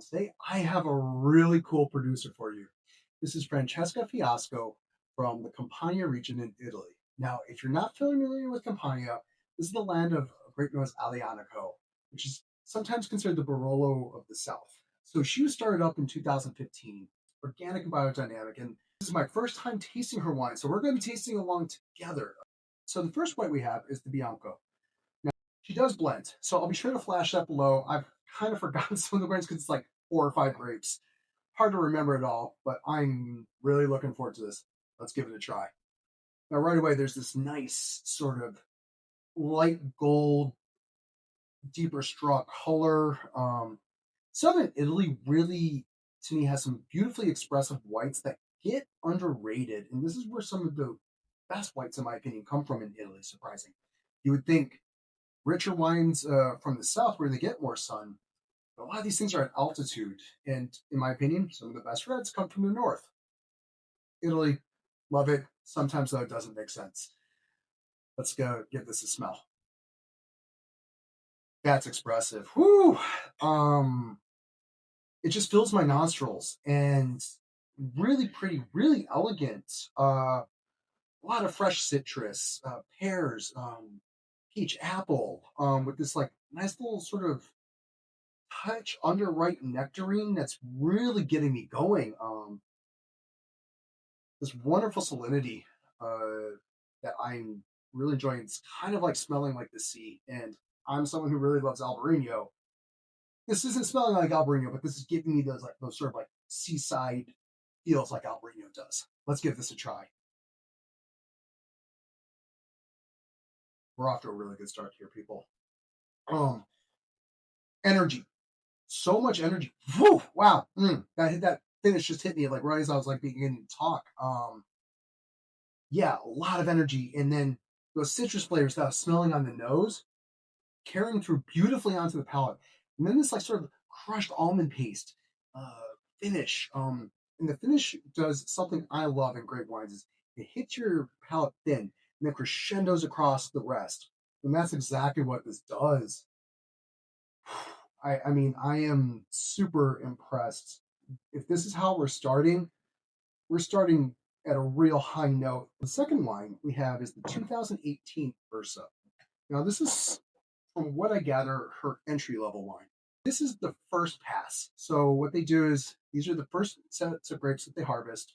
Today, I have a really cool producer for you. This is Francesca Fiasco from the Campania region in Italy. Now, if you're not familiar with Campania, this is the land of grape nose Alianico, which is sometimes considered the Barolo of the South. So she was started up in 2015, organic and biodynamic, and this is my first time tasting her wine. So we're going to be tasting along together. So the first white we have is the Bianco. She does blend, so I'll be sure to flash that below. I've kind of forgotten some of the brands because it's like 4 or 5 grapes. Hard to remember it all, but I'm really looking forward to this. Let's give it a try. Now, right away, there's this nice sort of light gold, deeper straw color. Southern Italy really, to me, has some beautifully expressive whites that get underrated, and this is where some of the best whites, in my opinion, come from in Italy. Surprising. You would think richer wines from the south where they get more sun. But a lot of these things are at altitude, and in my opinion, some of the best reds come from the north. Italy, love it. Sometimes though it doesn't make sense. Let's go give this a smell. That's expressive. Whoo! Um, it just fills my nostrils and really pretty, really elegant. A lot of fresh citrus, pears, peach, apple, with this like nice little sort of touch underripe nectarine that's really getting me going. This wonderful salinity that I'm really enjoying. It's kind of like smelling like the sea, and I'm someone who really loves Albarino. This isn't smelling like Albarino, but this is giving me those sort of like seaside feels like Albarino does. Let's give this a try. We're off to a really good start here, people. Um, Energy, so much energy. Whew, wow, that finish just hit me like right as I was like beginning to talk. Yeah, a lot of energy, and then those citrus flavors that I was smelling on the nose, carrying through beautifully onto the palate, and then this like sort of crushed almond paste uh, finish. And the finish does something I love in great wines is it hits your palate thin and then crescendos across the rest, and that's exactly what this does. I mean, I am super impressed. If this is how we're starting at a real high note. The second wine we have is the 2018 Ursa. Now, this is, from what I gather, her entry level wine. This is the first pass. So, what they do is these are the first sets of grapes that they harvest,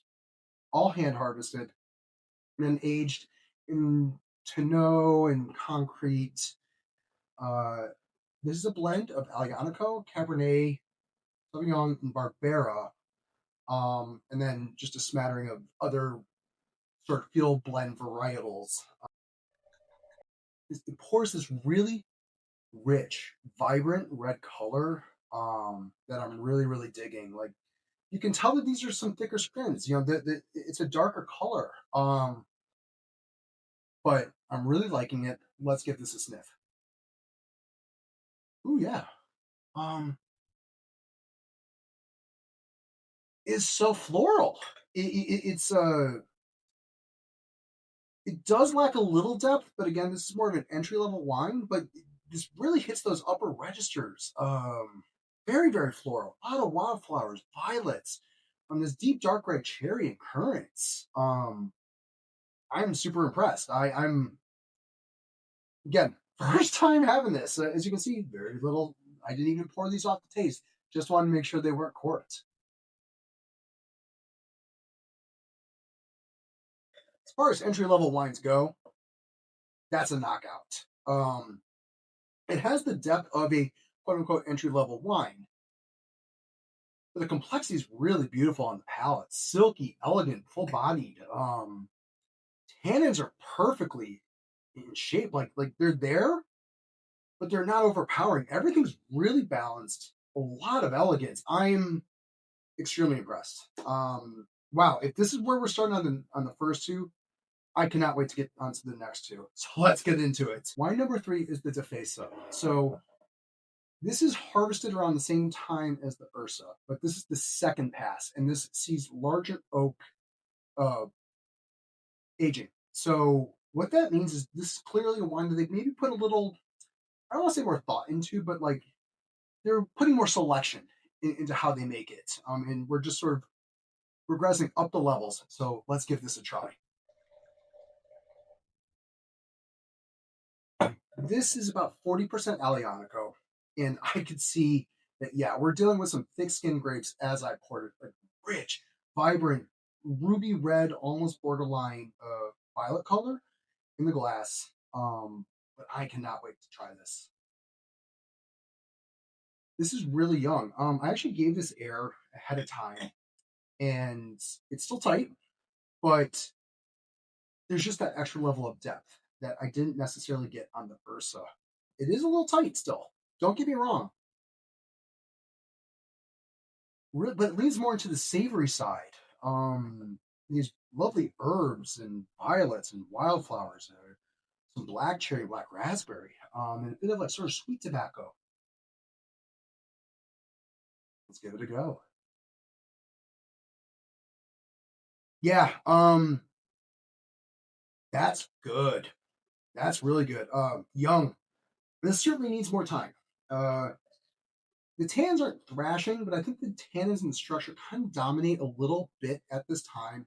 all hand harvested, and then aged in tonneau and concrete. Uh, this is a blend of Aglianico, Cabernet, Sauvignon, and Barbera, and then just a smattering of other sort of field blend varietals. It pours this really rich, vibrant red color that I'm really, really digging. Like you can tell that these are some thicker skins. You know, it's a darker color, but I'm really liking it. Let's give this a sniff. Ooh, yeah. Um, is so floral. It does lack a little depth, but again, this is more of an entry level wine. But this really hits those upper registers. Very, very floral. A lot of wildflowers, violets, this deep dark red cherry and currants. I'm super impressed. I'm again first time having this. As you can see, very little. I didn't even pour these off the taste. Just wanted to make sure they weren't corked. As far as entry level wines go, that's a knockout. It has the depth of a quote unquote entry level wine, but the complexity is really beautiful on the palate. Silky, elegant, full bodied. Tannins are perfectly in shape. Like they're there, but they're not overpowering. Everything's really balanced. A lot of elegance. I'm extremely impressed. Wow, if this is where we're starting on the first two, I cannot wait to get onto the next two. So let's get into it. Wine number three is the Defesa. So this is harvested around the same time as the Ursa, but this is the second pass, and this sees larger oak uh, aging. So what that means is this is clearly a wine that they maybe put a little, I don't want to say more thought into, but like they're putting more selection into how they make it. And we're just sort of progressing up the levels. So let's give this a try. This is about 40% Alianico, and I could see that, yeah, we're dealing with some thick skinned grapes as I poured it, like rich, vibrant, ruby red, almost borderline violet color in the glass. But I cannot wait to try this. This is really young. I actually gave this air ahead of time, and it's still tight, but there's just that extra level of depth that I didn't necessarily get on the Ursa. It is a little tight still. Don't get me wrong, but it leans more into the savory side. These lovely herbs and violets and wildflowers, some black cherry, black raspberry, and a bit of like sort of sweet tobacco. Let's give it a go. Yeah, that's good. That's really good. Young. This certainly needs more time. Uh, the tans aren't thrashing, but I think the tannins and the structure kind of dominate a little bit at this time.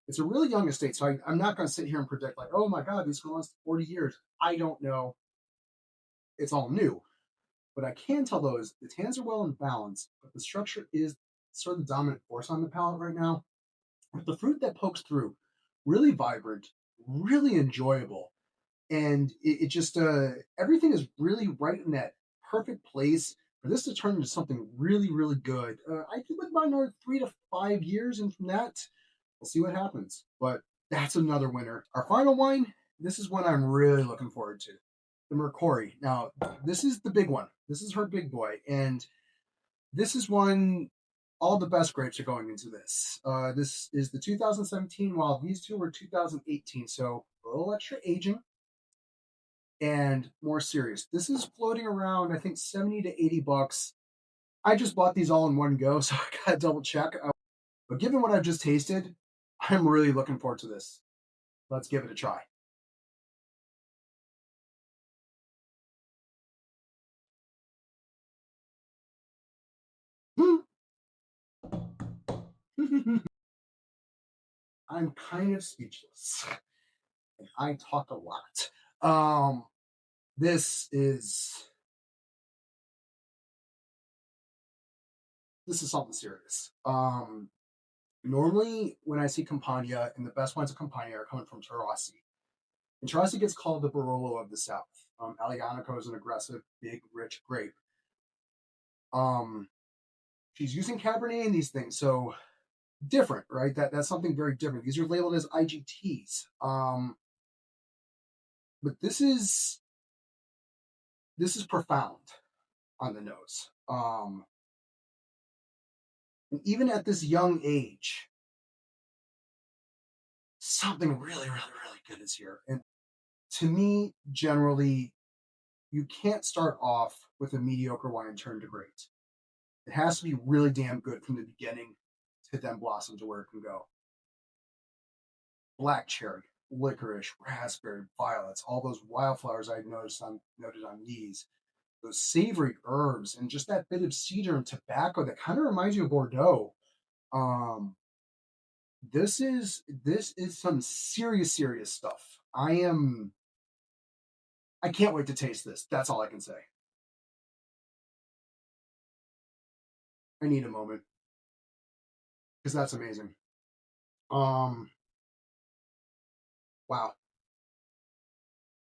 It's a really young estate, so I'm not going to sit here and predict like, oh my god, these go on 40 years. I don't know. It's all new. What I can tell though is the tans are well in balance, but the structure is sort of the dominant force on the palate right now. With the fruit that pokes through, really vibrant, really enjoyable, and it just everything is really right in that perfect place for this to turn into something really, really good. I think with about another 3 to 5 years, and from that, we'll see what happens. But that's another winner. Our final wine. This is one I'm really looking forward to. The Mercori. Now, this is the big one. This is her big boy, and this is one. All the best grapes are going into this. This is the 2017, while these two were 2018. So a little extra aging and more serious. This is floating around, I think, 70 to 80 bucks. I just bought these all in one go, so I gotta double check. But given what I've just tasted, I'm really looking forward to this. Let's give it a try. I'm kind of speechless. I talk a lot. Um, this is this is something serious. Normally when I see Campania, and the best wines of Campania are coming from Taurasi. And Taurasi gets called the Barolo of the South. Aglianico is an aggressive, big, rich grape. Um, she's using Cabernet in these things, so different, right? That's something very different. These are labeled as IGTs. But this is profound on the nose. And even at this young age, something really, really, really good is here. And to me, generally, you can't start off with a mediocre wine and turn to great. It has to be really damn good from the beginning to then blossom to where it can go. Black cherry, licorice, raspberry, violets, all those wildflowers I noted on these, those savory herbs, and just that bit of cedar and tobacco that kind of reminds you of Bordeaux. Um, this is some serious, serious stuff. I can't wait to taste this. That's all I can say. I need a moment because that's amazing. Um, wow,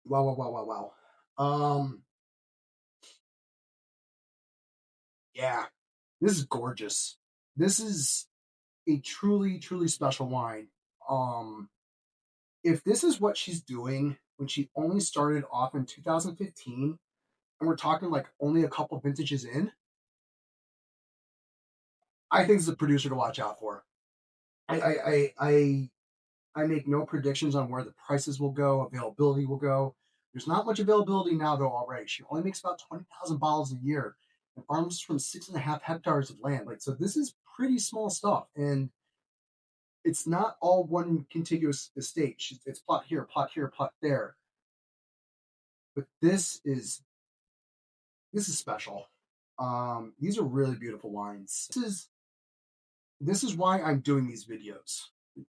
wow, wow, wow, wow, wow. Yeah, this is gorgeous. This is a truly, truly special wine. Um, if this is what she's doing when she only started off in 2015, and we're talking like only a couple vintages in, I think it's a producer to watch out for. I make no predictions on where the prices will go, availability will go. There's not much availability now though already. She only makes about 20,000 bottles a year and farms from 6.5 hectares of land. Like so, this is pretty small stuff, and it's not all one contiguous estate. It's plot here, plot there. But this is special. These are really beautiful wines. This is why I'm doing these videos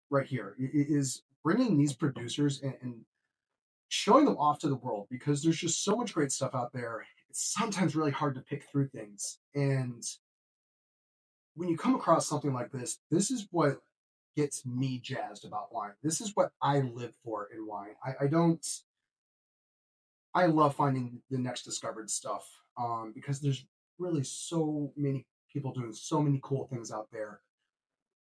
right here. Is bringing these producers and showing them off to the world because there's just so much great stuff out there. It's sometimes really hard to pick through things. And when you come across something like this is what gets me jazzed about wine. This is what I live for in wine. I don't, I love finding the next discovered stuff because there's really so many people doing so many cool things out there.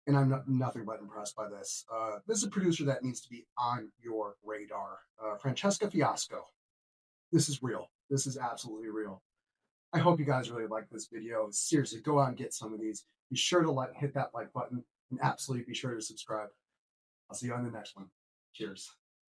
And I'm nothing but impressed by this. This is a producer that needs to be on your radar. Francesca Fiasco. This is real. This is absolutely real. I hope you guys really like this video. Seriously, go out and get some of these. Be sure to hit that like button and absolutely be sure to subscribe. I'll see you on the next one. Cheers.